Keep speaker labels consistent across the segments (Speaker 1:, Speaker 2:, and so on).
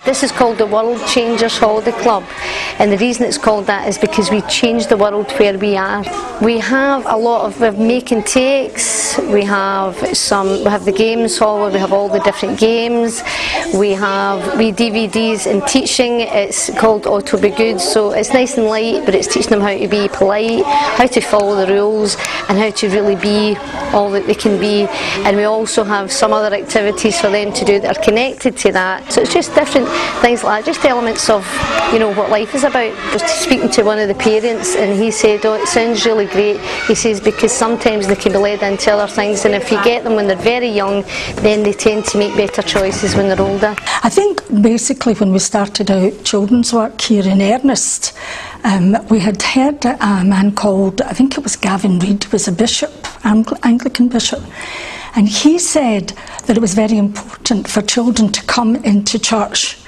Speaker 1: This is called the World Changers Holiday Club, and the reason it's called that is because we change the world where we are. We have a lot of make and takes. We have the games hall where we have all the different games. We have DVDs in teaching. It's called Ought to Be Good, so it's nice and light, but it's teaching them how to be polite, how to follow the rules, and how to really be all that they can be. And we also have some other activities for them to do that are connected to that. So it's just different things like that, just elements of, you know, what life is about. I was speaking to one of the parents, and he said, oh, it sounds really great. He says, because sometimes they can be led into other things, and if you get them when they're very young, then they tend to make better choices when they're older.
Speaker 2: I think basically when we started out children's work here in earnest, we had heard a man called, I think it was Gavin Reid, who was a bishop, Anglican bishop, and he said that it was very important for children to come into church,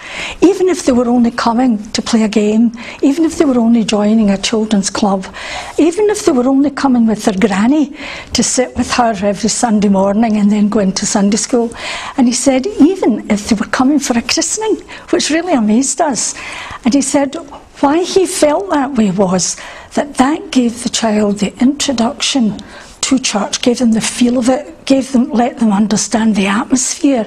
Speaker 2: even if they were only coming to play a game, even if they were only joining a children's club, even if they were only coming with their granny to sit with her every Sunday morning and then go into Sunday school. And he said even if they were coming for a christening, which really amazed us. And he said why he felt that way was that gave the child the introduction to church, gave them the feel of it, let them understand the atmosphere,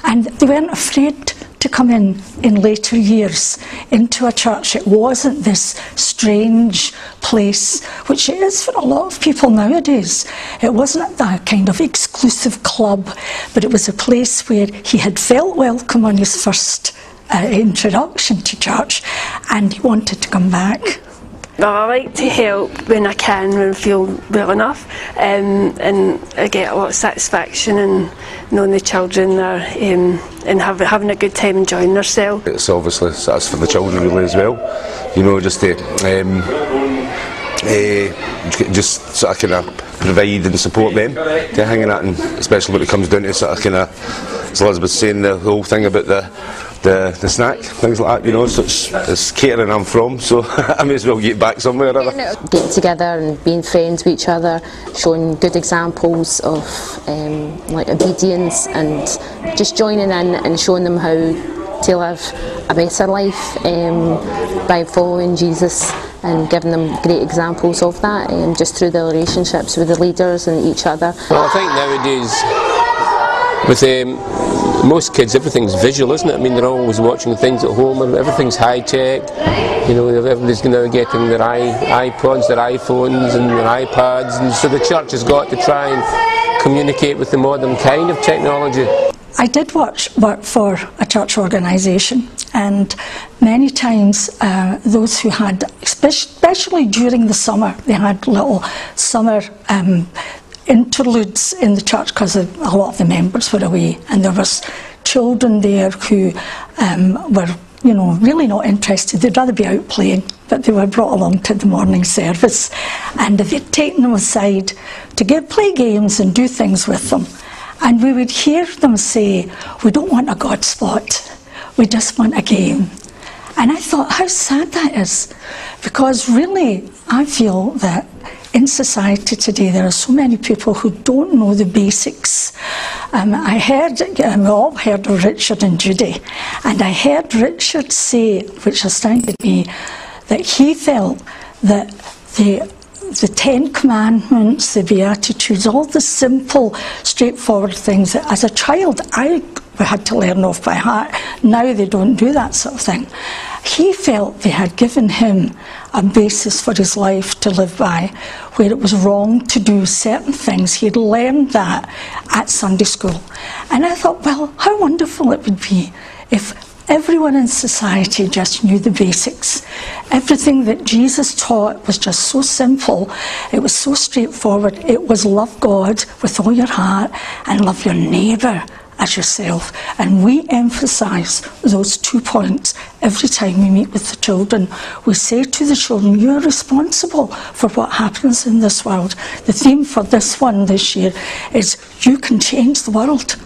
Speaker 2: and they weren't afraid to come in later years into a church. It wasn't this strange place, which it is for a lot of people nowadays. It wasn't that kind of exclusive club, but it was a place where he had felt welcome on his first introduction to church, and he wanted to come back.
Speaker 3: Well, I like to help when I can, when I feel well enough, and I get a lot of satisfaction in knowing the children are and having a good time enjoying themselves. It's obviously that's for the children really as well, you know, just to just sort of kind of provide and support them to hanging out, and especially when it comes down to sort of kind of, as Elizabeth was saying, the whole thing about the snack, things like that, you know, so it's catering I'm from, so I may as well get back somewhere or other.
Speaker 4: Getting together and being friends with each other, showing good examples of like obedience, and just joining in and showing them how to live a better life by following Jesus, and giving them great examples of that, just through the relationships with the leaders and each other.
Speaker 5: Well, I think nowadays with most kids, everything's visual, isn't it? I mean, they're always watching things at home, and everything's high tech. You know, everybody's now getting their iPods, their iPhones, and their iPads, and so the church has got to try and communicate with the modern kind of technology.
Speaker 2: I did work for a church organisation, and many times those who had, especially during the summer, they had little summer interludes in the church because a lot of the members were away, and there was children there who were, you know, really not interested. They'd rather be out playing, but they were brought along to the morning service, and they'd taken them aside to play games and do things with them. And we would hear them say, we don't want a God spot, we just want a game. And I thought, how sad that is, because really I feel that in society today there are so many people who don't know the basics. I heard, we all heard of Richard and Judy, and I heard Richard say, which astounded me, that he felt that the Ten Commandments, the Beatitudes, all the simple, straightforward things that as a child I had to learn off by heart. Now they don't do that sort of thing. He felt they had given him a basis for his life to live by, where it was wrong to do certain things. He'd learned that at Sunday school. And I thought, well, how wonderful it would be if everyone in society just knew the basics. Everything that Jesus taught was just so simple. It was so straightforward. It was love God with all your heart and love your neighbour as yourself. And we emphasise those 2 points every time we meet with the children. We say to the children, you're responsible for what happens in this world. The theme for this one this year is you can change the world.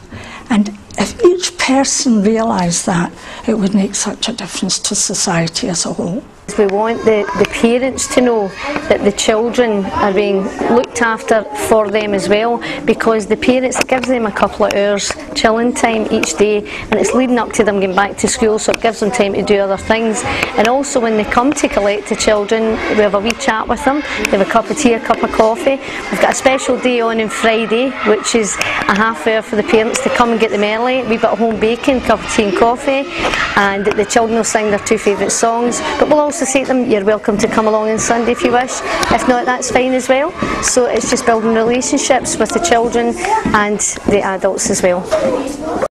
Speaker 2: And if each person realised that, it would make such a difference to society as a whole.
Speaker 1: We want the parents to know that the children are being looked after for them as well, because the parents, it gives them a couple of hours chilling time each day, and it's leading up to them going back to school, so it gives them time to do other things. And also when they come to collect the children, we have a wee chat with them, they have a cup of tea, a cup of coffee. We've got a special day on Friday, which is a half hour for the parents to come and get them early, a wee bit of home baking, cup of tea and coffee, and the children will sing their 2 favourite songs. But we'll also say to them, you're welcome to come along on Sunday if you wish. If not, that's fine as well. So it's just building relationships with the children and the adults as well.